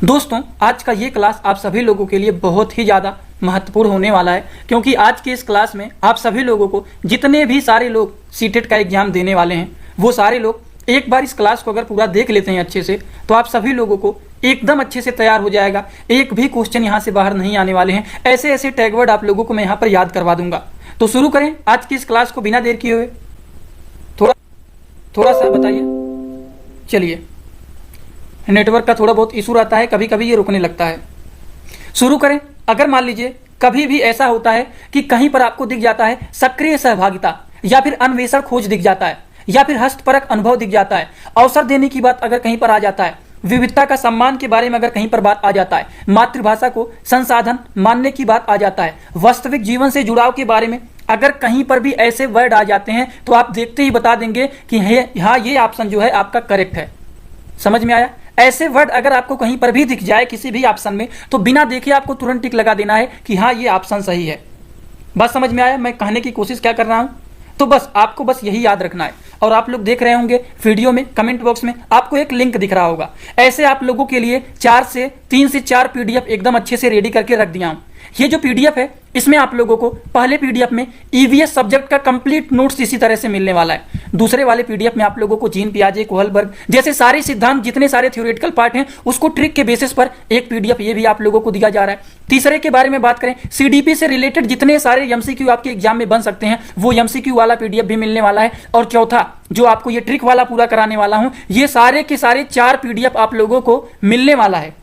दोस्तों, आज का ये क्लास आप सभी लोगों के लिए बहुत ही ज़्यादा महत्वपूर्ण होने वाला है, क्योंकि आज के इस क्लास में आप सभी लोगों को, जितने भी सारे लोग सीटेट का एग्जाम देने वाले हैं, वो सारे लोग एक बार इस क्लास को अगर पूरा देख लेते हैं अच्छे से, तो आप सभी लोगों को एकदम अच्छे से तैयार हो जाएगा। एक भी क्वेश्चन यहाँ से बाहर नहीं आने वाले हैं। ऐसे ऐसे टैग वर्ड आप लोगों को मैं यहाँ पर याद करवा दूंगा। तो शुरू करें आज की इस क्लास को बिना देर किए हुए। थोड़ा सा बताइए। चलिए, नेटवर्क का थोड़ा बहुत इशू रहता है, कभी कभी ये रुकने लगता है। शुरू करें। अगर मान लीजिए कभी भी ऐसा होता है कि कहीं पर आपको दिख जाता है सक्रिय सहभागिता, या फिर अन्वेषण खोज दिख जाता है, या फिर हस्तपरक अनुभव दिख जाता है, अवसर देने की बात अगर कहीं पर आ जाता है, विविधता का सम्मान के बारे में अगर कहीं पर बात आ जाता है, मातृभाषा को संसाधन मानने की बात आ जाता है, वास्तविक जीवन से जुड़ाव के बारे में अगर कहीं पर भी ऐसे वर्ड आ जाते हैं, तो आप देखते ही बता देंगे कि हाँ, ये ऑप्शन जो है आपका करेक्ट है। समझ में आया? ऐसे वर्ड अगर आपको कहीं पर भी दिख जाए किसी भी ऑप्शन में, तो बिना देखे आपको तुरंत टिक लगा देना है कि हाँ, ये ऑप्शन सही है। बस समझ में आया मैं कहने की कोशिश क्या कर रहा हूं? तो बस आपको बस यही याद रखना है। और आप लोग देख रहे होंगे वीडियो में, कमेंट बॉक्स में आपको एक लिंक दिख रहा होगा। ऐसे आप लोगों के लिए 3 से 4 पीडीएफ एकदम अच्छे से रेडी करके रख दिया हूं। ये जो पीडीएफ है, इसमें आप लोगों को पहले पीडीएफ में ईवीएस सब्जेक्ट का कंप्लीट नोट्स इसी तरह से मिलने वाला है। दूसरे वाले पीडीएफ में आप लोगों को जीन पियाजे, कोहलबर्ग जैसे सारे सिद्धांत, जितने सारे थ्योरेटिकल पार्ट हैं, उसको ट्रिक के बेसिस पर एक पीडीएफ ये भी आप लोगों को दिया जा रहा है। तीसरे के बारे में बात करें, सीडीपी से रिलेटेड जितने सारे एमसीक्यू आपके एग्जाम में बन सकते हैं, वो एमसीक्यू वाला पीडीएफ भी मिलने वाला है। और चौथा, जो आपको ये ट्रिक वाला पूरा कराने वाला हूं, ये सारे के सारे 4 पीडीएफ आप लोगों को मिलने वाला है।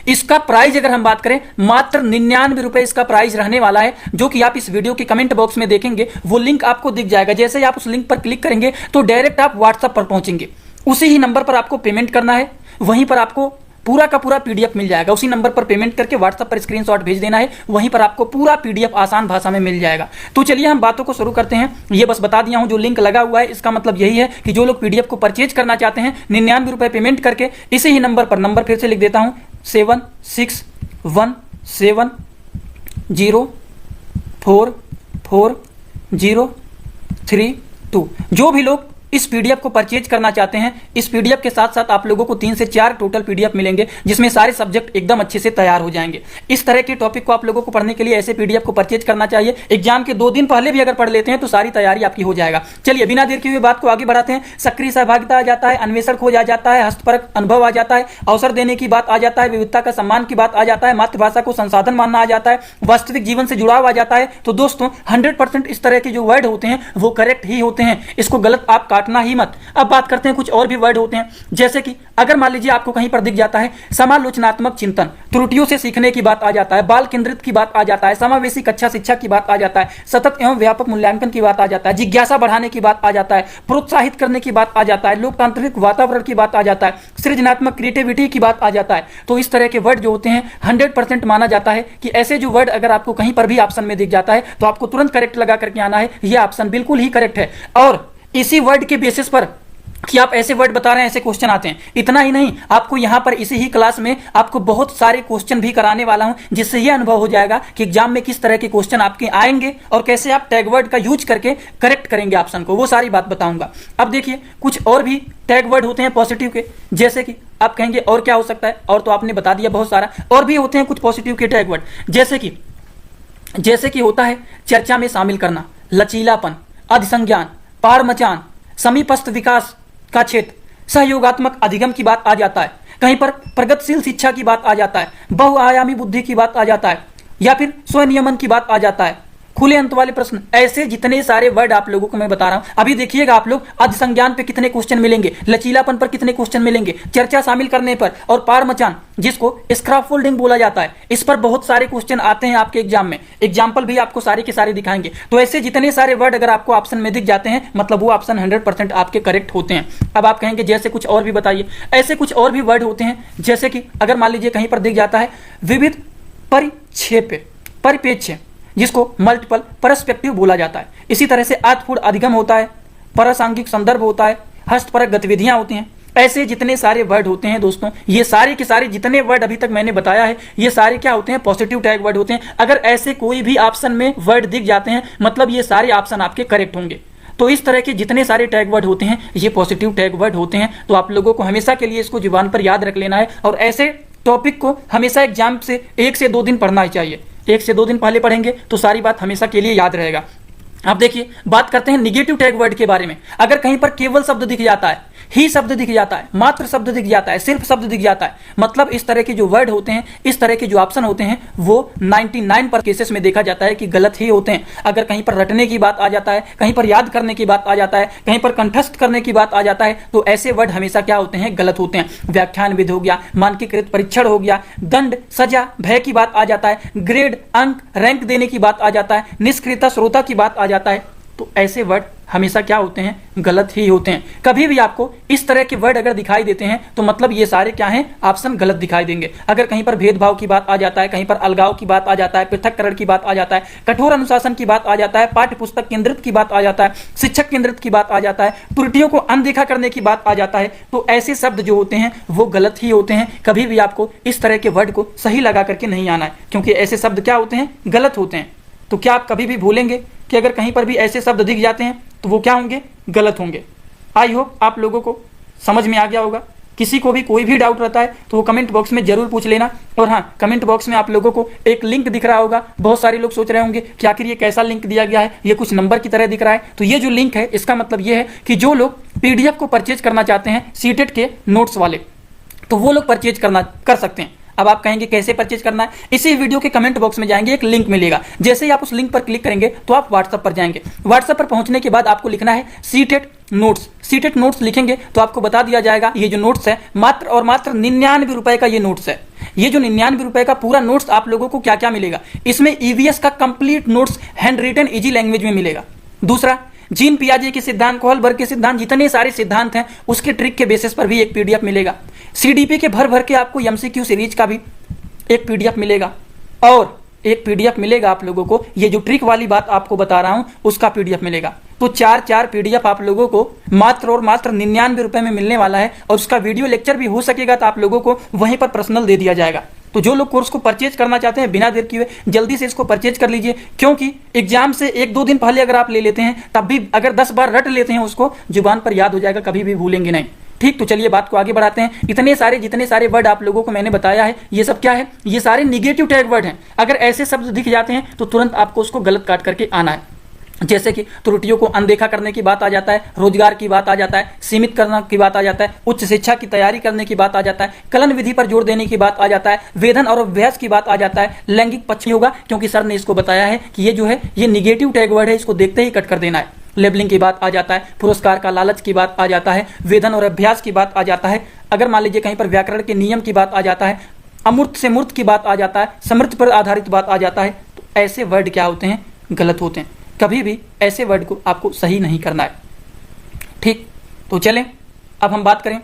इसका प्राइस अगर हम बात करें, मात्र 99 रुपए इसका प्राइस रहने वाला है, जो कि आप इस वीडियो के कमेंट बॉक्स में देखेंगे। वो लिंक आपको दिख जाएगा। जैसे ही आप उस लिंक पर क्लिक करेंगे तो डायरेक्ट आप व्हाट्सएप पर पहुंचेंगे। उसी ही नंबर पर आपको पेमेंट करना है, वहीं पर आपको पूरा का पूरा पीडीएफ मिल जाएगा। उसी नंबर पर पेमेंट करके व्हाट्सएप पर स्क्रीनशॉट भेज देना है, वहीं पर आपको पूरा पीडीएफ आसान भाषा में मिल जाएगा। तो चलिए हम बातों को शुरू करते हैं। ये बस बता दिया हूं, जो लिंक लगा हुआ है इसका मतलब यही है कि जो लोग पीडीएफ को परचेज करना चाहते हैं, 99 रुपए पेमेंट करके इसी ही नंबर पर, नंबर फिर से लिख देता हूं, 7617044032। जो भी लोग इस पीडीएफ को परचेज करना चाहते हैं, इस पीडीएफ के साथ साथ आप लोगों को 3 से 4 टोटल पीडीएफ मिलेंगे, जिसमें सारे सब्जेक्ट एकदम अच्छे से तैयार हो जाएंगे। इस तरह के टॉपिक को आप लोगों को पढ़ने के लिए ऐसे पीडीएफ को परचेज करना चाहिए। एग्जाम के 2 दिन पहले भी अगर पढ़ लेते हैं तो सारी तैयारी आपकी हो जाएगा। चलिए बिना देर किए हुए बात को आगे बढ़ाते हैं। सक्रिय सहभागिता आ जाता है, अन्वेषण खोज आ जाता है, हस्तपरक अनुभव आ जाता है, अवसर देने की बात आ जाता है, विविधता का सम्मान की बात आ जाता है, मातृभाषा को संसाधन मानना आ जाता है, वास्तविक जीवन से जुड़ाव आ जाता है। तो दोस्तों 100% इस तरह के जो वर्ड होते हैं वो करेक्ट ही होते हैं। इसको गलत आप काटना ही मत। अब बात करते हैं कुछ और भी वर्ड होते हैं, जैसे कि अगर मान लीजिए आपको कहीं पर दिख जाता है समालोचनात्मक चिंतन, त्रुटियों से सीखने की बात आ जाता है, बाल केंद्रित की बात आ जाता है, समावेशी कक्षा शिक्षा की बात आ जाता है, सतत एवं व्यापक मूल्यांकन की बात आ जाता है, जिज्ञासा बढ़ाने की बात आ जाता है, प्रोत्साहित करने की बात आ जाता है, लोकतांत्रिक वातावरण की बात आ जाता है, सृजनात्मक क्रिएटिविटी की बात आ जाता है। तो इस तरह के वर्ड जो होते हैं 100% माना जाता है कि ऐसे जो वर्ड अगर आपको कहीं पर भी ऑप्शन में दिख जाता है, तो आपको तुरंत करेक्ट लगा करके आना है, यह ऑप्शन बिल्कुल ही करेक्ट है। और इसी वर्ड के बेसिस पर कि आप ऐसे वर्ड बता रहे हैं, ऐसे क्वेश्चन आते हैं। इतना ही नहीं, आपको यहां पर इसी ही क्लास में आपको बहुत सारे क्वेश्चन भी कराने वाला हूं, जिससे यह अनुभव हो जाएगा कि एग्जाम में किस तरह के क्वेश्चन आपके आएंगे और कैसे आप टैग वर्ड का यूज करके करेक्ट करेंगे ऑप्शन को, वो सारी बात बताऊंगा। अब देखिए, कुछ और भी टैग वर्ड होते हैं पॉजिटिव के, जैसे कि आप कहेंगे और क्या हो सकता है, और तो आपने बता दिया बहुत सारा। और भी होते हैं कुछ पॉजिटिव के टैग वर्ड, जैसे कि होता है चर्चा में शामिल करना, लचीलापन, अधिसंज्ञान, पारमचान, समीपस्थ विकास का क्षेत्र, सहयोगात्मक अधिगम की बात आ जाता है, कहीं पर प्रगतिशील शिक्षा की बात आ जाता है, बहुआयामी बुद्धि की बात आ जाता है, या फिर स्वनियमन की बात आ जाता है, खुले अंत वाले प्रश्न। ऐसे जितने सारे वर्ड आप लोगों को मैं बता रहा हूं, अभी देखिएगा आप लोग, अधिसंज्ञान पे कितने क्वेश्चन मिलेंगे, लचीलापन पर कितने क्वेश्चन मिलेंगे, चर्चा शामिल करने पर, और पारमचान जिसको स्क्रैफोल्डिंग बोला जाता है, इस पर बहुत सारे क्वेश्चन आते हैं आपके एग्जाम में। एग्जाम्पल भी आपको सारे के सारे दिखाएंगे। तो ऐसे जितने सारे वर्ड अगर आपको ऑप्शन में दिख जाते हैं, मतलब वो ऑप्शन 100% आपके करेक्ट होते हैं। अब आप कहेंगे जैसे कुछ और भी बताइए। ऐसे कुछ और भी वर्ड होते हैं, जैसे कि अगर मान लीजिए कहीं पर दिख जाता है विविध परिप्रेक्ष्य, जिसको मल्टीपल परस्पेक्टिव बोला जाता है। इसी तरह से अर्थपूर्ण अधिगम होता है, प्रासंगिक संदर्भ होता है, हस्तपरक गतिविधियां होती हैं। ऐसे जितने सारे वर्ड होते हैं दोस्तों, ये सारे के सारे जितने वर्ड अभी तक मैंने बताया है, ये सारे क्या होते हैं, पॉजिटिव टैग वर्ड होते हैं। अगर ऐसे कोई भी ऑप्शन में वर्ड दिख जाते हैं, मतलब ये सारे ऑप्शन आपके करेक्ट होंगे। तो इस तरह के जितने सारे टैग वर्ड होते हैं, ये पॉजिटिव टैग वर्ड होते हैं। तो आप लोगों को हमेशा के लिए इसको जुबान पर याद रख लेना है, और ऐसे टॉपिक को हमेशा एग्जाम से 1 से 2 दिन पढ़ना ही चाहिए। 1 से 2 दिन पहले पढ़ेंगे तो सारी बात हमेशा के लिए याद रहेगा। अब देखिए, बात करते हैं निगेटिव टैग वर्ड के बारे में। अगर कहीं पर केवल शब्द दिख जाता है, ही शब्द दिख जाता है, मात्र शब्द दिख जाता है, सिर्फ शब्द दिख जाता है, मतलब इस तरह के जो वर्ड होते हैं, इस तरह के जो ऑप्शन होते हैं, वो 99% केसेस में देखा जाता है कि गलत ही होते हैं। अगर कहीं पर रटने की बात आ जाता है, कहीं पर याद करने की बात आ जाता है, कहीं पर कंठस्थ करने की बात आ जाता है, तो ऐसे वर्ड हमेशा क्या होते हैं? गलत होते हैं। व्याख्यान विध हो गया, मानकीकृत परीक्षण हो गया, दंड, सजा, भय की बात आ जाता है, ग्रेड, अंक, रैंक देने की बात आ जाता है, निष्क्रियता, श्रोता की बात आ जाता है, तो ऐसे वर्ड हमेशा क्या होते हैं? गलत ही होते हैं। कभी भी आपको इस तरह के वर्ड अगर दिखाई देते हैं तो मतलब ये सारे क्या हैं? ऑप्शन गलत दिखाई देंगे। अगर कहीं पर भेदभाव की बात आ जाता है, कहीं पर अलगाव की बात आ जाता है, पृथक्करण की बात आ जाता है, कठोर अनुशासन की बात आ जाता है, पाठ्य पुस्तक केंद्रित की बात आ जाता है, शिक्षक केंद्रित की बात आ जाता है, त्रुटियों को अनदेखा करने की बात आ जाता है, तो ऐसे शब्द जो होते हैं वो गलत ही होते हैं। कभी भी आपको इस तरह के वर्ड को सही लगा करके नहीं आना है, क्योंकि ऐसे शब्द क्या होते हैं? गलत होते हैं। तो क्या आप कभी भी भूलेंगे कि अगर कहीं पर भी ऐसे शब्द दिख जाते हैं तो वो क्या होंगे? गलत होंगे। आई होप आप लोगों को समझ में आ गया होगा। किसी को भी कोई भी डाउट रहता है तो वो कमेंट बॉक्स में जरूर पूछ लेना। और हाँ, कमेंट बॉक्स में आप लोगों को एक लिंक दिख रहा होगा। बहुत सारे लोग सोच रहे होंगे कि आखिर ये कैसा लिंक दिया गया है, ये कुछ नंबर की तरह दिख रहा है। तो ये जो लिंक है, इसका मतलब ये है कि जो लोग PDF को परचेज करना चाहते हैं सीटेट के नोट्स वाले, तो वो लोग परचेज कर सकते हैं। अब आप कहेंगे कैसे परचेज करना है? इसी वीडियो के कमेंट बॉक्स में जाएंगे, एक लिंक मिलेगा। जैसे ही आप उस लिंक पर क्लिक करेंगे तो आप व्हाट्सएप पर जाएंगे। व्हाट्सएप पर पहुंचने के बाद आपको लिखना है सीटेट नोट्स। सीटेट नोट्स लिखेंगे तो आपको बता दिया जाएगा ये जो नोट्स है मात्र और मात्र 99 रुपए का ये नोट्स है। ये जो 99 रुपए का पूरा नोट्स आप लोगों को क्या क्या मिलेगा? इसमें EVS का complete notes hand written easy language में मिलेगा। दूसरा, जीन पियाजे के सिद्धांत, कोहलबर्ग के सिद्धांत, जितने सारे सिद्धांत हैं उसके ट्रिक के बेसिस पर भी एक PDF मिलेगा। CDP के भर के आपको MCQ सीरीज का भी एक PDF मिलेगा। और एक PDF मिलेगा आप लोगों को, ये जो ट्रिक वाली बात आपको बता रहा हूं उसका PDF मिलेगा। तो 4 PDF आप लोगों को मात्र और मात्र 99 रुपए में मिलने वाला है। और उसका वीडियो लेक्चर भी हो सकेगा तो आप लोगों को वहीं पर पर्सनल दे दिया जाएगा। तो जो लोग कोर्स को परचेज करना चाहते हैं, बिना देर किए जल्दी से इसको परचेज कर लीजिए, क्योंकि एग्जाम से 1-2 दिन पहले अगर आप ले लेते हैं, तब भी अगर 10 बार रट लेते हैं उसको, जुबान पर याद हो जाएगा, कभी भी भूलेंगे नहीं। ठीक, तो चलिए बात को आगे बढ़ाते हैं। जितने सारे वर्ड आप लोगों को मैंने बताया है, ये सब क्या है? ये सारे निगेटिव टैग वर्ड हैं। अगर ऐसे शब्द दिख जाते हैं तो तुरंत आपको उसको गलत काट करके आना है। जैसे कि त्रुटियों को अनदेखा करने की बात आ जाता है, रोजगार की बात आ जाता है, सीमित करना की बात आ जाता है, उच्च शिक्षा की तैयारी करने की बात आ जाता है, कलन विधि पर जोर देने की बात आ जाता है, वेधन और अभ्यास की बात आ जाता है, लैंगिक पक्ष होगा, क्योंकि सर ने इसको बताया है कि ये जो है ये निगेटिव टैग वर्ड है, इसको देखते ही कट कर देना है। लेबलिंग की बात आ जाता है, पुरस्कार का लालच की बात आ जाता है, वेधन और अभ्यास की बात आ जाता है। अगर मान लीजिए कहीं पर व्याकरण के नियम की बात आ जाता है, अमूर्त से मूर्त की बात आ जाता है, समृद्ध पर आधारित बात आ जाता है, तो ऐसे वर्ड क्या होते हैं? गलत होते हैं। कभी भी ऐसे वर्ड को आपको सही नहीं करना है। ठीक, तो चलें अब हम बात करें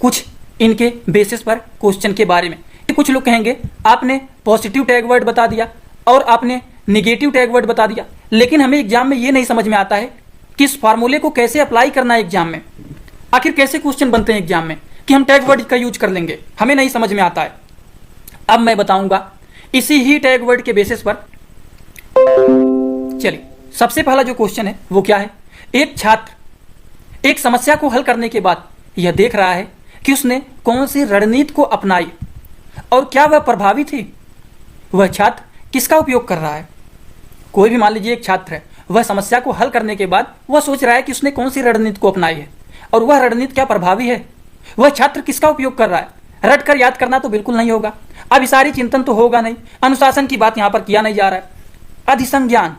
कुछ इनके बेसिस पर क्वेश्चन के बारे में। कुछ लोग कहेंगे आपने पॉजिटिव टैग वर्ड बता दिया और आपने निगेटिव टैग वर्ड बता दिया, लेकिन हमें एग्जाम में ये नहीं समझ में आता है कि इस फार्मूले को कैसे अप्लाई करना है एग्जाम में। आखिर कैसे क्वेश्चन बनते हैं एग्जाम में कि हम टैग वर्ड का यूज कर लेंगे, हमें नहीं समझ में आता है। अब मैं बताऊंगा इसी ही टैग वर्ड के बेसिस पर। चलिए, सबसे पहला जो क्वेश्चन है वो क्या है? एक छात्र एक समस्या को हल करने के बाद यह देख रहा है कि उसने कौन सी रणनीति को अपनाई और क्या वह प्रभावी थी। वह छात्र किसका उपयोग कर रहा है? कोई भी मान लीजिए एक छात्र है, वह समस्या को हल करने के बाद वह सोच रहा है कि उसने कौन सी रणनीति को अपनाई है और वह रणनीति क्या प्रभावी है। वह छात्र किसका उपयोग कर रहा है? रट कर याद करना तो बिल्कुल नहीं होगा, अभिसारी चिंतन तो होगा नहीं, अनुशासन की बात यहां पर किया नहीं जा रहा है। अधिसंज्ञान,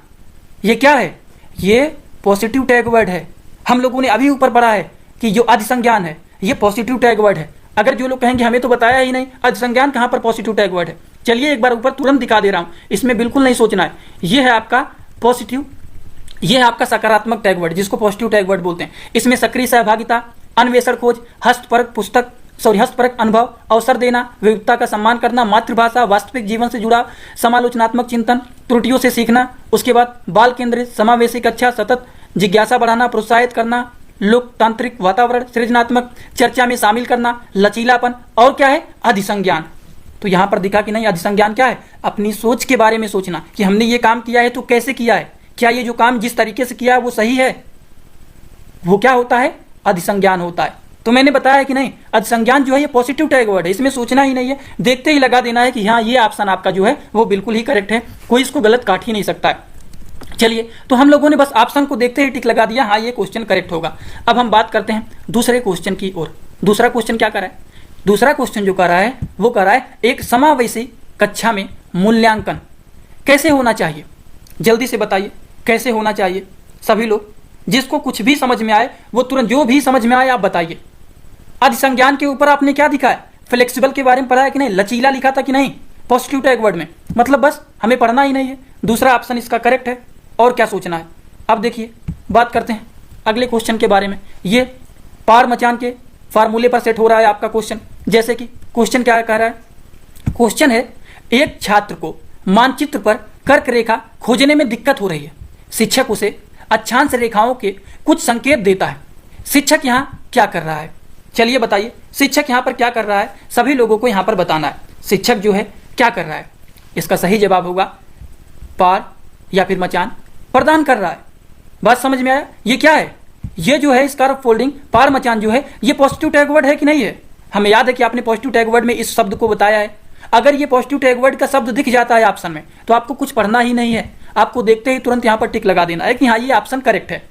ये क्या है? ये पॉजिटिव टैग वर्ड है। हम लोगों ने अभी ऊपर पढ़ा है कि जो अधिसंज्ञान है ये पॉजिटिव टैग वर्ड है। अगर जो लोग कहेंगे हमें तो बताया ही नहीं, अधिसंज्ञान कहां पर पॉजिटिव टैग वर्ड है? चलिए एक बार ऊपर तुरंत दिखा दे रहा हूं, इसमें बिल्कुल नहीं सोचना है। ये है आपका पॉजिटिव, ये है आपका सकारात्मक टैग वर्ड, जिसको पॉजिटिव टैग वर्ड बोलते हैं। इसमें सक्रिय सहभागिता, अन्वेषण खोज, हस्तपरक अनुभव, अवसर देना, विविधता का सम्मान करना, मातृभाषा, वास्तविक जीवन से जुड़ा, समालोचनात्मक चिंतन, त्रुटियों से सीखना, उसके बाद बाल केंद्रित, समावेशी कक्षा, सतत जिज्ञासा बढ़ाना, प्रोत्साहित करना, लोकतांत्रिक वातावरण, सृजनात्मक, चर्चा में शामिल करना, लचीलापन, और क्या है? अधिसंज्ञान। तो यहां पर दिखा कि नहीं, अधिसंज्ञान क्या है? अपनी सोच के बारे में सोचना कि हमने ये काम किया है तो कैसे किया है, क्या ये जो काम जिस तरीके से किया है वो सही है, वो क्या होता है? अधिसंज्ञान होता है। तो मैंने बताया कि नहीं, अधिसंज्ञान जो है ये पॉजिटिव टैग वर्ड है, इसमें सोचना ही नहीं है, देखते ही लगा देना है कि हाँ ये ऑप्शन आपका जो है वो बिल्कुल ही करेक्ट है, कोई इसको गलत काट ही नहीं सकता है। चलिए, तो हम लोगों ने बस ऑप्शन को देखते ही टिक लगा दिया, हाँ ये क्वेश्चन करेक्ट होगा। अब हम बात करते हैं दूसरे क्वेश्चन की ओर। दूसरा क्वेश्चन क्या कर रहा है? दूसरा क्वेश्चन जो कर रहा है वो कर रहा है एक समावेशी कक्षा में मूल्यांकन कैसे होना चाहिए। जल्दी से बताइए कैसे होना चाहिए। सभी लोग जिसको कुछ भी समझ में आए वो तुरंत, जो भी समझ में आए आप बताइए। अधिसंज्ञान के ऊपर आपने क्या दिखा है? फ्लेक्सिबल के बारे में पढ़ा है कि नहीं? लचीला लिखा था कि नहीं पॉजिटिव टैग वर्ड में? मतलब बस हमें पढ़ना ही नहीं है, दूसरा ऑप्शन इसका करेक्ट है, और क्या सोचना है। अब देखिए बात करते हैं अगले क्वेश्चन के बारे में। ये पार मचान के फार्मूले पर सेट हो रहा है आपका क्वेश्चन। जैसे कि क्वेश्चन क्या कह रहा है? क्वेश्चन है एक छात्र को मानचित्र पर कर्क रेखा खोजने में दिक्कत हो रही है, शिक्षक उसे अक्षांश रेखाओं के कुछ संकेत देता है, शिक्षक यहाँ क्या कर रहा है? चलिए बताइए शिक्षक यहाँ पर क्या कर रहा है, सभी लोगों को यहाँ पर बताना है। शिक्षक जो है क्या कर रहा है? इसका सही जवाब होगा पार या फिर मचान प्रदान कर रहा है। बात समझ में आया? ये क्या है? ये जो है स्कार्फ फोल्डिंग पार मचान जो है ये पॉजिटिव टैग वर्ड है कि नहीं है? हमें याद है कि आपने पॉजिटिव टैग वर्ड में इस शब्द को बताया है। अगर ये पॉजिटिव टैग वर्ड का शब्द दिख जाता है ऑप्शन में तो आपको कुछ पढ़ना ही नहीं है, आपको देखते ही तुरंत यहाँ पर टिक लगा देना है कि हाँ ये ऑप्शन करेक्ट है।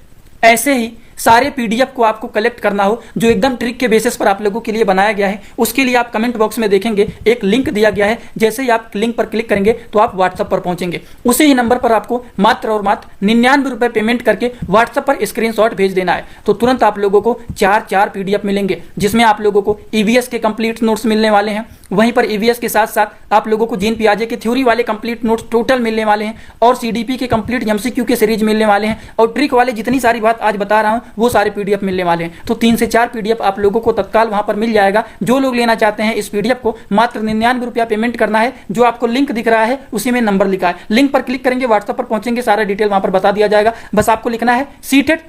ऐसे ही सारे पीडीएफ को आपको कलेक्ट करना हो जो एकदम ट्रिक के बेसिस पर आप लोगों के लिए बनाया गया है, उसके लिए आप कमेंट बॉक्स में देखेंगे एक लिंक दिया गया है। जैसे ही आप लिंक पर क्लिक करेंगे तो आप व्हाट्सएप पर पहुंचेंगे, उसी ही नंबर पर आपको मात्र और मात्र 99 रुपए पेमेंट करके व्हाट्सएप पर स्क्रीनशॉट भेज देना है। तो तुरंत आप लोगों को 4 पीडीएफ मिलेंगे, जिसमें आप लोगों को ईवीएस के कंप्लीट नोट्स मिलने वाले हैं, वहीं पर ईवीएस के साथ साथ आप लोगों को जीन पियाजे के थ्योरी वाले कंप्लीट नोट्स टोटल मिलने वाले हैं, और सीडीपी के कंप्लीट एमसीक्यू के सीरीज मिलने वाले हैं, और ट्रिक वाले जितनी सारी बात आज बता रहा हूं वो सारे पीडीएफ मिलने वाले हैं। तो 3 से 4 पीडीएफ आप लोगों को तत्काल वहां पर मिल जाएगा। जो लोग लेना चाहते हैं इस पीडीएफ को मात्र 99 रुपया पेमेंट करना है। जो आपको लिंक दिख रहा है उसी में नंबर लिखा है, लिंक पर क्लिक करेंगे व्हाट्सएप पर पहुंचेंगे, सारा डिटेल वहां पर बता दिया जाएगा। बस आपको लिखना है सीटेट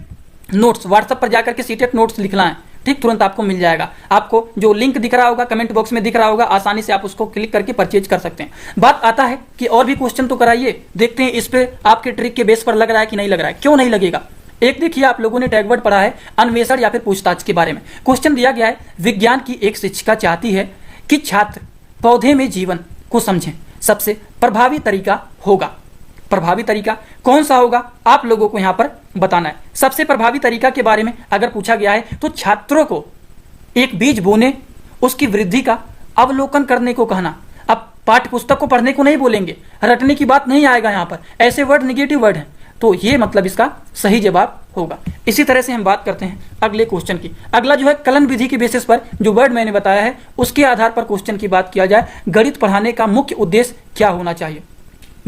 नोट्स, व्हाट्सएप पर जाकर के सीटेट नोट्स लिखना है, ठीक, तुरंत आपको मिल जाएगा। आपको जो लिंक दिख रहा होगा कमेंट बॉक्स में दिख रहा होगा, आसानी से आप उसको क्लिक करके परचेज कर सकते हैं। बात आता है कि और भी क्वेश्चन तो कराइए, देखते हैं इस पे आपके ट्रिक के बेस पर लग रहा है कि नहीं लग रहा है। क्यों नहीं लगेगा? एक देखिए आप लोगों ने टैग वर्ड पढ़ा है अन्वेषण या फिर पूछताछ के बारे में। क्वेश्चन दिया गया है विज्ञान की एक शिक्षिका चाहती है कि छात्र पौधे में जीवन को समझें, सबसे प्रभावी तरीका होगा। प्रभावी तरीका कौन सा होगा आप लोगों को यहां पर बताना है। सबसे प्रभावी तरीका के बारे में अगर पूछा गया है तो छात्रों को एक बीज बोने, उसकी वृद्धि का अवलोकन करने को कहना। अब पाठ्य पुस्तक को पढ़ने को नहीं बोलेंगे, रटने की बात नहीं आएगा यहां पर, ऐसे वर्ड निगेटिव वर्ड हैं, तो ये मतलब इसका सही जवाब होगा। इसी तरह से हम बात करते हैं अगले क्वेश्चन की। अगला जो है कलन विधि की बेसिस पर जो वर्ड मैंने बताया है उसके आधार पर क्वेश्चन की बात किया जाए। गणित पढ़ाने का मुख्य उद्देश्य क्या होना चाहिए?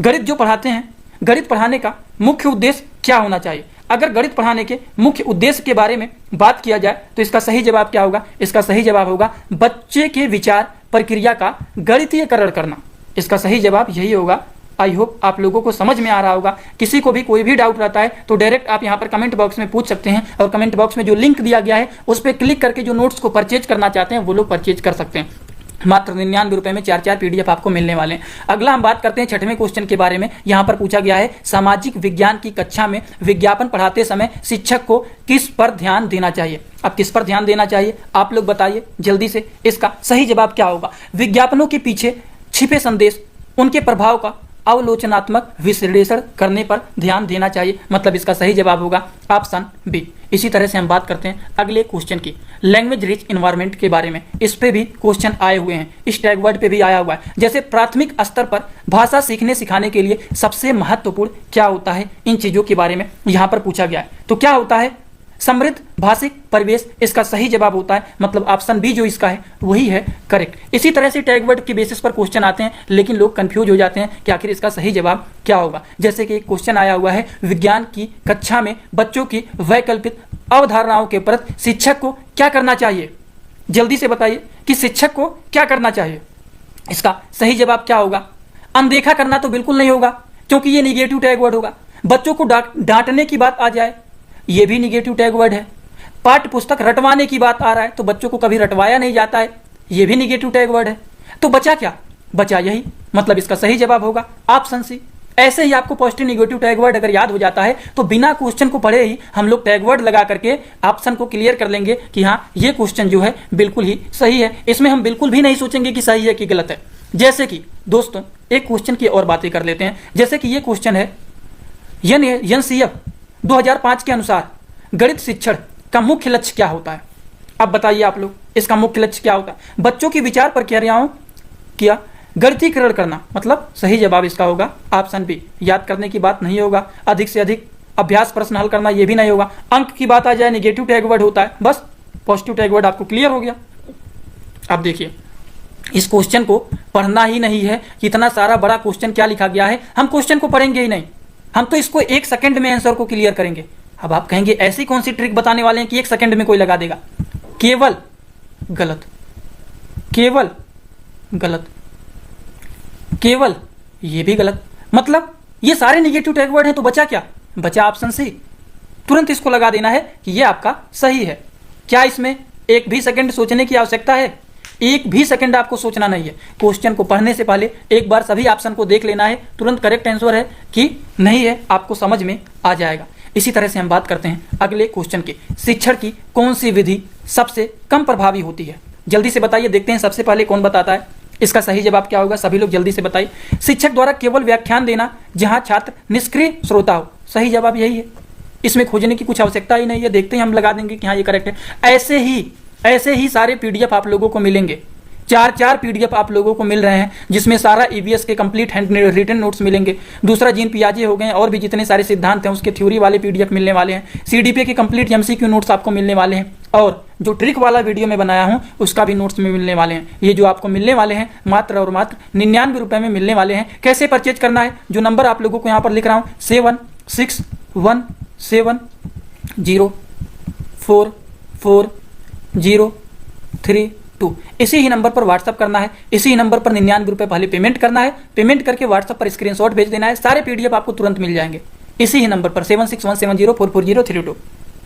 गणित जो पढ़ाते हैं, गणित पढ़ाने का मुख्य उद्देश्य क्या होना चाहिए? अगर गणित पढ़ाने के मुख्य उद्देश्य के बारे में बात किया जाए तो इसका सही जवाब क्या होगा? इसका सही जवाब होगा बच्चे के विचार प्रक्रिया का गणितीयकरण करना। इसका सही जवाब यही होगा। आई होप आप लोगों को समझ में आ रहा होगा। किसी को भी कोई भी डाउट रहता है तो डायरेक्ट आप यहाँ पर कमेंट बॉक्स में पूछ सकते हैं, और कमेंट बॉक्स में जो लिंक दिया गया है उस पर क्लिक करके जो नोट्स को परचेज करना चाहते हैं वो लोग परचेज कर सकते हैं। मात्र 99 रुपए में 4 पीडीएफ आपको मिलने वाले हैं। अगला हम बात करते हैं 6वें क्वेश्चन के बारे में। यहाँ पर पूछा गया है सामाजिक विज्ञान की कक्षा में विज्ञापन पढ़ाते समय शिक्षक को किस पर ध्यान देना चाहिए? अब किस पर ध्यान देना चाहिए आप लोग बताइए जल्दी से। इसका सही जवाब क्या होगा? विज्ञापनों के पीछे छिपे संदेश, उनके प्रभाव का अवलोचनात्मक विश्लेषण करने पर ध्यान देना चाहिए। मतलब इसका सही जवाब होगा ऑप्शन बी। इसी तरह से हम बात करते हैं अगले क्वेश्चन की, लैंग्वेज रिच इन्वायरमेंट के बारे में। इस पे भी क्वेश्चन आए हुए हैं, इस टैग वर्ड पे भी आया हुआ है। जैसे प्राथमिक स्तर पर भाषा सीखने सिखाने के लिए सबसे महत्वपूर्ण क्या होता है, इन चीजों के बारे में यहाँ पर पूछा गया है। तो क्या होता है? समृद्ध भाषिक परिवेश इसका सही जवाब होता है। मतलब ऑप्शन बी जो इसका है वही है करेक्ट। इसी तरह से टैग वर्ड के बेसिस पर क्वेश्चन आते हैं, लेकिन लोग कंफ्यूज हो जाते हैं कि आखिर इसका सही जवाब क्या होगा। जैसे कि एक क्वेश्चन आया हुआ है विज्ञान की कक्षा में बच्चों की वैकल्पिक अवधारणाओं के प्रति शिक्षक को क्या करना चाहिए? जल्दी से बताइए कि शिक्षक को क्या करना चाहिए। इसका सही जवाब क्या होगा? अनदेखा करना तो बिल्कुल नहीं होगा, क्योंकि ये निगेटिव टैग वर्ड होगा। बच्चों को डांटने की बात आ जाए, ये भी निगेटिव टैग वर्ड है। पाठ्य पुस्तक रटवाने की बात आ रहा है तो बच्चों को कभी रटवाया नहीं जाता है, ये भी निगेटिव टैग वर्ड है। तो बचा क्या? बचा यही। मतलब इसका सही जवाब होगा ऑप्शन सी। ऐसे ही आपको पॉजिटिव नेगेटिव टैग वर्ड अगर याद हो जाता है तो बिना क्वेश्चन को पढ़े ही हम लोग टैग वर्ड लगा करके ऑप्शन को क्लियर कर लेंगे कि हाँ ये क्वेश्चन जो है बिल्कुल ही सही है। इसमें हम बिल्कुल भी नहीं सोचेंगे कि सही है कि गलत है। जैसे कि दोस्तों एक क्वेश्चन की और बातें कर लेते हैं। जैसे कि ये क्वेश्चन है एनसीएफ 2005 के अनुसार गणित शिक्षण का मुख्य लक्ष्य क्या होता है। अब बताइए आप लोग इसका मुख्य लक्ष्य क्या होता है। बच्चों की विचार प्रक्रियाओं किया गणितीकरण करना, मतलब सही जवाब इसका होगा ऑप्शन बी। याद करने की बात नहीं होगा, अधिक से अधिक अभ्यास प्रश्न हल करना ये भी नहीं होगा। अंक की बात आ जाए नेगेटिव टैग वर्ड होता है, बस पॉजिटिव टैग वर्ड आपको क्लियर हो गया। अब देखिए इस क्वेश्चन को पढ़ना ही नहीं है, इतना सारा बड़ा क्वेश्चन क्या लिखा गया है, हम क्वेश्चन को पढ़ेंगे ही नहीं, हम तो इसको 1 सेकंड में आंसर को क्लियर करेंगे। अब आप कहेंगे ऐसी कौन सी ट्रिक बताने वाले हैं कि 1 सेकंड में कोई लगा देगा। केवल गलत, केवल गलत, केवल ये भी गलत, मतलब ये सारे नेगेटिव टैग वर्ड हैं तो बचा क्या, बचा ऑप्शन सी। तुरंत इसको लगा देना है कि ये आपका सही है। क्या इसमें 1 भी सेकंड सोचने की आवश्यकता है? 1 भी सेकंड आपको सोचना नहीं है। क्वेश्चन को पढ़ने से पहले एक बार सभी ऑप्शन को देख लेना है, तुरंत करेक्ट आंसर है कि नहीं है आपको समझ में आ जाएगा। इसी तरह से हम बात करते हैं अगले क्वेश्चन की। शिक्षण की कौन सी विधि सबसे कम प्रभावी होती है? जल्दी से बताइए, देखते हैं सबसे पहले कौन बताता है। इसका सही जवाब क्या होगा, सभी लोग जल्दी से बताइए। शिक्षक द्वारा केवल व्याख्यान देना जहां छात्र निष्क्रिय श्रोता हो, सही जवाब यही है। इसमें खोजने की कुछ आवश्यकता ही नहीं है, देखते ही हम लगा देंगे कि हाँ ये करेक्ट है। ऐसे ही सारे पीडीएफ आप लोगों को मिलेंगे, 4 पीडीएफ आप लोगों को मिल रहे हैं, जिसमें सारा ईवीएस के कंप्लीट हैंड रिटन नोट्स मिलेंगे। दूसरा जीन पियाजे हो गए और भी जितने सारे सिद्धांत हैं उसके थ्योरी वाले पीडीएफ मिलने वाले हैं। सीडीपी के कंप्लीट एमसीक्यू नोट्स आपको मिलने वाले हैं, और जो ट्रिक वाला वीडियो मैं बनाया हूं उसका भी नोट्स में मिलने वाले हैं। ये जो आपको मिलने वाले हैं मात्र और मात्र 99 रुपए में मिलने वाले हैं। कैसे परचेज करना है, जो नंबर आप लोगों को यहाँ पर लिख रहा हूँ 7617044032, इसी ही नंबर पर व्हाट्सअप करना है। इसी ही नंबर पर 99 रुपए पहले पेमेंट करना है। पेमेंट करके व्हाट्सअप पर स्क्रीनशॉट भेज देना है, सारे पीडीएफ आपको तुरंत मिल जाएंगे इसी ही नंबर पर 7617044032।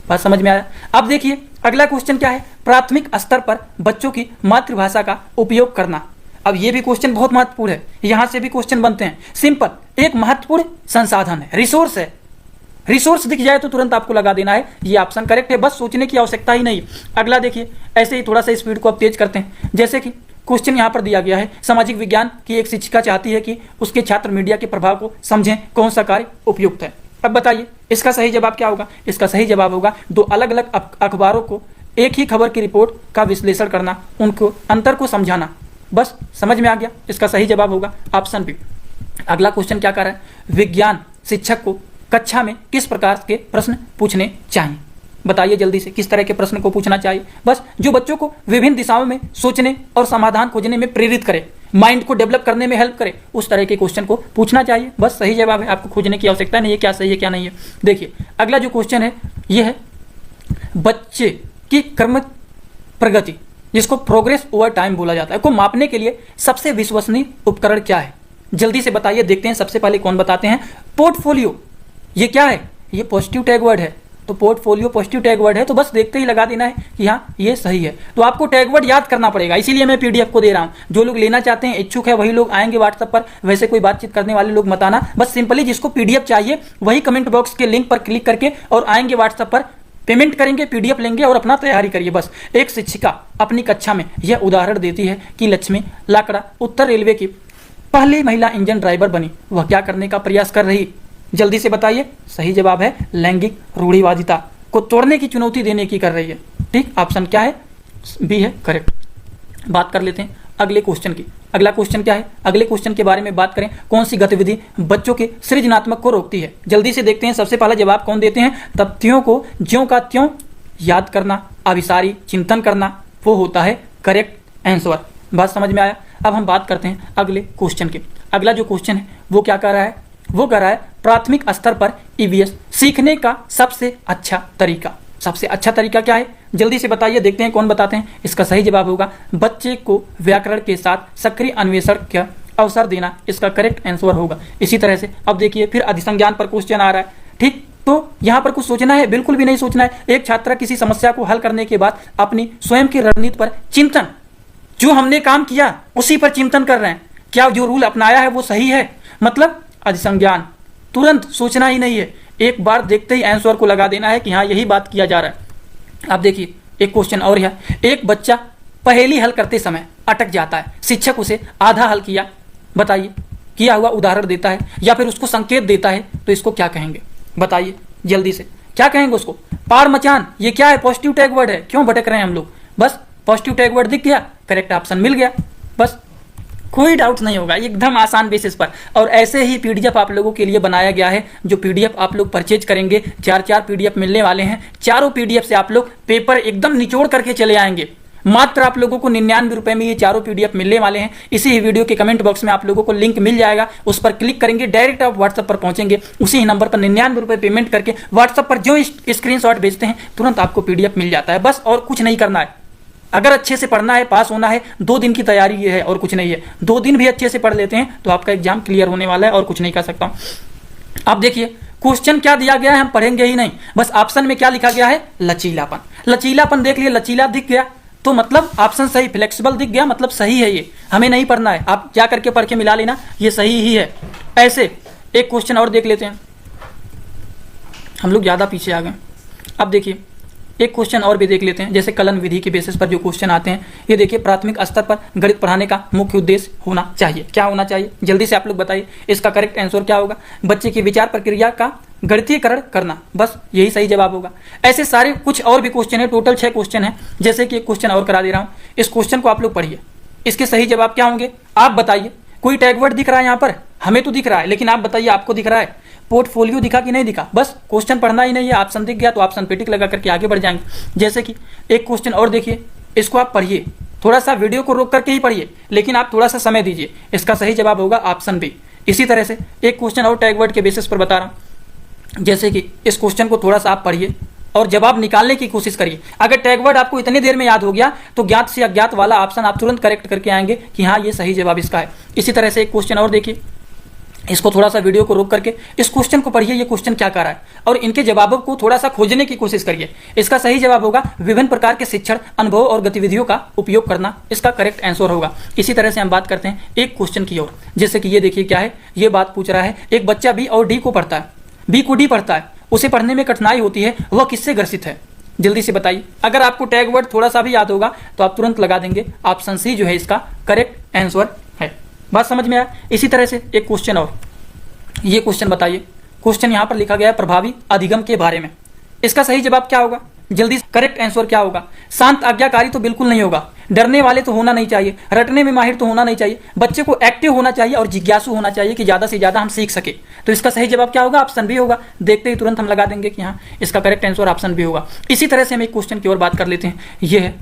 बात समझ में आया? अब देखिए अगला क्वेश्चन क्या है, प्राथमिक स्तर पर बच्चों की मातृभाषा का उपयोग करना। अब ये भी क्वेश्चन बहुत महत्वपूर्ण है, यहां से भी क्वेश्चन बनते हैं। सिंपल, एक महत्वपूर्ण संसाधन है, रिसोर्स है। रिसोर्स दिख जाए तो तुरंत आपको लगा देना है ये ऑप्शन करेक्ट है, बस सोचने की आवश्यकता ही नहीं। अगला देखिए, ऐसे ही थोड़ा सा स्पीड को अब तेज करते हैं। जैसे कि क्वेश्चन यहाँ पर दिया गया है, सामाजिक विज्ञान की एक शिक्षिका चाहती है कि उसके छात्र मीडिया के प्रभाव को समझें, कौन सा कार्य उपयुक्त है। अब बताइए इसका सही जवाब क्या होगा। इसका सही जवाब होगा 2 अलग अलग अखबारों को एक ही खबर की रिपोर्ट का विश्लेषण करना, उनको अंतर को समझाना। बस समझ में आ गया, इसका सही जवाब होगा ऑप्शन बी। अगला क्वेश्चन क्या कर रहा है, विज्ञान शिक्षक को कक्षा में किस प्रकार के प्रश्न पूछने चाहिए। बताइए जल्दी से, किस तरह के प्रश्न को पूछना चाहिए। बस जो बच्चों को विभिन्न दिशाओं में सोचने और समाधान खोजने में प्रेरित करे, माइंड को डेवलप करने में हेल्प करे, उस तरह के क्वेश्चन को पूछना चाहिए। बस सही जवाब है, आपको खोजने की आवश्यकता नहीं है क्या सही है क्या नहीं है। देखिए अगला जो क्वेश्चन है ये है बच्चे की कर्म प्रगति, जिसको प्रोग्रेस ओवर टाइम बोला जाता है, को मापने के लिए सबसे विश्वसनीय उपकरण क्या है। जल्दी से बताइए, देखते हैं सबसे पहले कौन बताते हैं। पोर्टफोलियो, ये क्या है, ये पॉजिटिव टैग वर्ड है, तो पोर्टफोलियो पॉजिटिव टैग वर्ड है, तो बस देखते ही लगा देना है कि हाँ ये सही है। तो आपको टैग वर्ड याद करना पड़ेगा, इसीलिए मैं पीडीएफ को दे रहा हूँ। जो लोग लेना चाहते हैं, इच्छुक है, वही लोग आएंगे व्हाट्सएप पर, वैसे कोई बातचीत करने वाले लोग मत आना। बस सिंपली जिसको पीडीएफ चाहिए वही कमेंट बॉक्स के लिंक पर क्लिक करके और आएंगे व्हाट्सएप पर, पेमेंट करेंगे, पीडीएफ लेंगे और अपना तैयारी करिए। बस एक शिक्षिका अपनी कक्षा में यह उदाहरण देती है कि लक्ष्मी लाकड़ा उत्तर रेलवे की पहली महिला इंजन ड्राइवर बनी, वह क्या करने का प्रयास कर रही। जल्दी से बताइए, सही जवाब है लैंगिक रूढ़िवादिता को तोड़ने की चुनौती देने की कर रही है। ठीक, ऑप्शन क्या है, बी है करेक्ट। बात कर लेते हैं अगले क्वेश्चन की। अगला क्वेश्चन क्या है, अगले क्वेश्चन के बारे में बात करें, कौन सी गतिविधि बच्चों के सृजनात्मक को रोकती है। जल्दी से देखते हैं सबसे पहला जवाब कौन देते हैं। तथ्यों को ज्यों का त्यों याद करना, अभिसारी चिंतन करना, वो होता है करेक्ट आंसर। बात समझ में आया। अब हम बात करते हैं अगले क्वेश्चन की। अगला जो क्वेश्चन है वो क्या कर रहा है, वो कर रहा है प्राथमिक स्तर पर ईवीएस सीखने का सबसे अच्छा तरीका। सबसे अच्छा तरीका क्या है, जल्दी से बताइए, देखते हैं कौन बताते हैं। इसका सही जवाब होगा बच्चे को व्याकरण के साथ सक्रिय अन्वेषण का अवसर देना, इसका करेक्ट आंसर होगा। इसी तरह से अब देखिए फिर अधिसंज्ञान पर क्वेश्चन आ रहा है। ठीक, तो यहाँ पर कुछ सोचना है, बिल्कुल भी नहीं सोचना है। एक छात्र किसी समस्या को हल करने के बाद अपनी स्वयं की रणनीति पर चिंतन, जो हमने काम किया उसी पर चिंतन कर रहे हैं, क्या जो रूल अपनाया है वो सही है। मतलब अधिसंज्ञान, तुरंत सोचना ही नहीं है, एक बार देखते ही आंसर को लगा देना है कि हाँ यही बात किया जा रहा है। अब देखिए एक क्वेश्चन और है, एक बच्चा पहेली हल करते समय अटक जाता है, शिक्षक उसे आधा हल किया, बताइए किया हुआ उदाहरण देता है या फिर उसको संकेत देता है, तो इसको क्या कहेंगे बताइए जल्दी से, क्या कहेंगे उसको? पार मचान, ये क्या है? पॉजिटिव टैग वर्ड है, क्यों भटक रहे हैं हम लोग? बस पॉजिटिव टैग वर्ड दिख गया, करेक्ट ऑप्शन मिल गया, बस कोई डाउट नहीं होगा, एकदम आसान बेसिस पर। और ऐसे ही पीडीएफ आप लोगों के लिए बनाया गया है, जो पीडीएफ आप लोग परचेज करेंगे, 4 पीडीएफ मिलने वाले हैं, चारों पीडीएफ से आप लोग पेपर एकदम निचोड़ करके चले आएंगे। मात्र आप लोगों को 99 रुपए में ये चारों पीडीएफ मिलने वाले हैं। इसी ही वीडियो के कमेंट बॉक्स में आप लोगों को लिंक मिल जाएगा, उस पर क्लिक करेंगे, डायरेक्ट आप व्हाट्सएप पर पहुंचेंगे, उसी ही नंबर पर 99 रुपए पेमेंट करके व्हाट्सएप पर जो स्क्रीनशॉट भेजते हैं तुरंत आपको पीडीएफ मिल जाता है, बस और कुछ नहीं करना है। अगर अच्छे से पढ़ना है, पास होना है, 2 दिन की तैयारी ये है और कुछ नहीं है। 2 दिन भी अच्छे से पढ़ लेते हैं तो आपका एग्जाम क्लियर होने वाला है और कुछ नहीं कर सकता हूं। अब देखिए क्वेश्चन क्या दिया गया है, हम पढ़ेंगे ही नहीं, बस ऑप्शन में क्या लिखा गया है? लचीलापन। लचीलापन देख लिए, लचीला दिख गया तो मतलब ऑप्शन सही, फ्लेक्सिबल दिख गया मतलब सही है, ये हमें नहीं पढ़ना है, आप जा करके पढ़ के मिला लेना, ये सही ही है। ऐसे एक क्वेश्चन और देख लेते हैं, हम लोग ज्यादा पीछे आ गए। अब देखिए एक क्वेश्चन और भी देख लेते हैं, जैसे कलन विधि के बेसिस पर जो क्वेश्चन आते हैं, ये देखिए प्राथमिक स्तर पर गणित पढ़ाने का मुख्य उद्देश्य होना चाहिए, क्या होना चाहिए जल्दी से आप लोग बताइए, इसका करेक्ट आंसर क्या होगा? बच्चे की विचार प्रक्रिया का गणितीयकरण करना, बस यही सही जवाब होगा। ऐसे सारे कुछ और भी क्वेश्चन है, टोटल 6 क्वेश्चन है। जैसे कि एक क्वेश्चन और करा दे रहा हूं, इस क्वेश्चन को आप लोग पढ़िए, इसके सही जवाब क्या होंगे आप बताइए। कोई टैग वर्ड दिख रहा है यहाँ पर? हमें तो दिख रहा है, लेकिन आप बताइए आपको दिख रहा है? पोर्टफोलियो दिखा कि नहीं दिखा? बस क्वेश्चन पढ़ना ही नहीं है, ऑप्शन दिख गया तो ऑप्शन पे टिक लगा करके आगे बढ़ जाएंगे। जैसे कि एक क्वेश्चन और देखिए, इसको आप पढ़िए, थोड़ा सा वीडियो को रोक करके ही पढ़िए, लेकिन आप थोड़ा सा समय दीजिए। इसका सही जवाब होगा ऑप्शन बी। इसी तरह से एक क्वेश्चन और टैग वर्ड के बेसिस पर बता रहा हूं, जैसे कि इस क्वेश्चन को थोड़ा सा आप पढ़िए और जवाब निकालने की कोशिश करिए। अगर टैग वर्ड आपको इतनी देर में याद हो गया तो ज्ञात से अज्ञात वाला ऑप्शन आप तुरंत करेक्ट करके आएंगे कि हाँ ये सही जवाब इसका है। इसी तरह से एक क्वेश्चन और देखिए, इसको थोड़ा सा वीडियो को रोक करके इस क्वेश्चन को पढ़िए, ये क्वेश्चन क्या कर रहा है और इनके जवाबों को थोड़ा सा खोजने की कोशिश करिए। इसका सही जवाब होगा विभिन्न प्रकार के शिक्षण अनुभव और गतिविधियों का उपयोग करना, इसका करेक्ट आंसर होगा। इसी तरह से हम बात करते हैं एक क्वेश्चन की ओर, जैसे कि ये देखिए क्या है, ये बात पूछ रहा है, एक बच्चा बी और डी को पढ़ता है, बी को डी पढ़ता है, उसे पढ़ने में कठिनाई होती है, वह किससे ग्रसित है? जल्दी से बताइए। अगर आपको टैग वर्ड थोड़ा सा भी याद होगा तो आप तुरंत लगा देंगे, ऑप्शन सी जो है इसका करेक्ट आंसर है। बात समझ में आया? इसी तरह से एक क्वेश्चन और, ये क्वेश्चन बताइए, क्वेश्चन यहां पर लिखा गया है प्रभावी अधिगम के बारे में, इसका सही जवाब क्या होगा? जल्दी करेक्ट आंसर क्या होगा? शांत आज्ञाकारी तो बिल्कुल नहीं होगा, डरने वाले तो होना नहीं चाहिए, रटने में माहिर तो होना नहीं चाहिए, बच्चे को एक्टिव होना चाहिए और जिज्ञासु होना चाहिए कि ज्यादा से ज्यादा हम सीख सके। तो इसका सही जवाब क्या होगा? ऑप्शन बी होगा। देखते ही तुरंत हम लगा देंगे कि हाँ इसका करेक्ट आंसर ऑप्शन बी होगा। इसी तरह से हम एक क्वेश्चन की ओर बात कर लेते हैं, ये है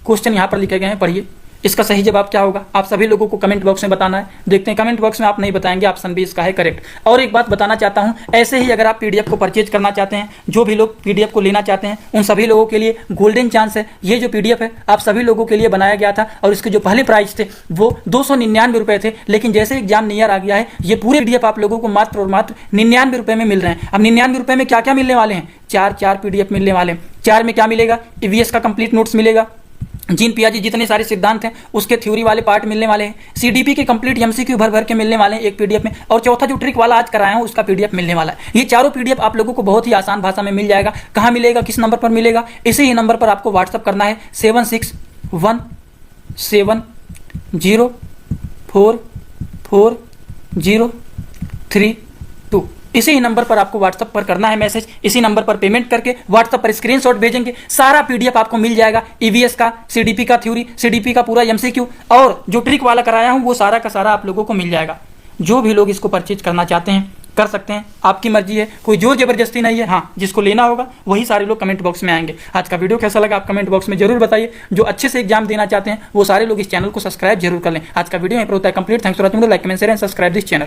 क्वेश्चन यहाँ पर लिखे गए हैं, पढ़िए, इसका सही जवाब क्या होगा? आप सभी लोगों को कमेंट बॉक्स में बताना है। देखते हैं कमेंट बॉक्स में आप नहीं बताएंगे, ऑप्शन बी इसका है करेक्ट। और एक बात बताना चाहता हूं, ऐसे ही अगर आप पीडीएफ को परचेज करना चाहते हैं, जो भी लोग पीडीएफ को लेना चाहते हैं उन सभी लोगों के लिए गोल्डन चांस है। ये जो पीडीएफ है आप सभी लोगों के लिए बनाया गया था और इसके जो पहले प्राइस थे वो 299 रुपए थे, लेकिन जैसे एग्जाम नियर आ गया है ये पूरे पीडीएफ आप लोगों को मात्र और मात्र 99 रुपए में मिल रहे हैं। अब 99 रुपए में क्या क्या मिलने वाले हैं? 4 पीडीएफ मिलने वाले हैं। 4 में क्या मिलेगा? ईवीएस का कंप्लीट नोट्स मिलेगा, जीन पियाजी जितने सारे सिद्धांत हैं उसके थ्योरी वाले पार्ट मिलने वाले हैं, सीडीपी के कंप्लीट एमसीक्यू भर भर के मिलने वाले हैं एक पीडीएफ में, और चौथा जो ट्रिक वाला आज कराया हूं उसका पीडीएफ मिलने वाला है। ये चारों पीडीएफ आप लोगों को बहुत ही आसान भाषा में मिल जाएगा। कहां मिलेगा, किस नंबर पर मिलेगा? इसी ही नंबर पर आपको व्हाट्सअप करना है 7617044032। इसी ही नंबर पर आपको व्हाट्सएप पर करना है मैसेज, इसी नंबर पर पेमेंट करके व्हाट्सएप पर स्क्रीनशॉट भेजेंगे, सारा पीडीएफ आपको मिल जाएगा। ईवीएस का, सीडीपी का थ्योरी, सीडीपी का पूरा एमसीक्यू और जो ट्रिक वाला कराया हूं वो सारा का सारा आप लोगों को मिल जाएगा। जो भी लोग इसको परचेज करना चाहते हैं कर सकते हैं, आपकी मर्जी है, कोई जोर जबरदस्ती नहीं है। हाँ, जिसको लेना होगा वही सारे लोग कमेंट बॉक्स में आएंगे। आज का वीडियो कैसा लगा आप कमेंट बॉक्स में जरूर बताइए। जो अच्छे से एग्जाम देना चाहते हैं वो सारे लोग इस चैनल को सब्सक्राइब जरूर कर लें। आज का वीडियो यहीं पर होता है complete. Thanks for watching, like comment share and subscribe this channel.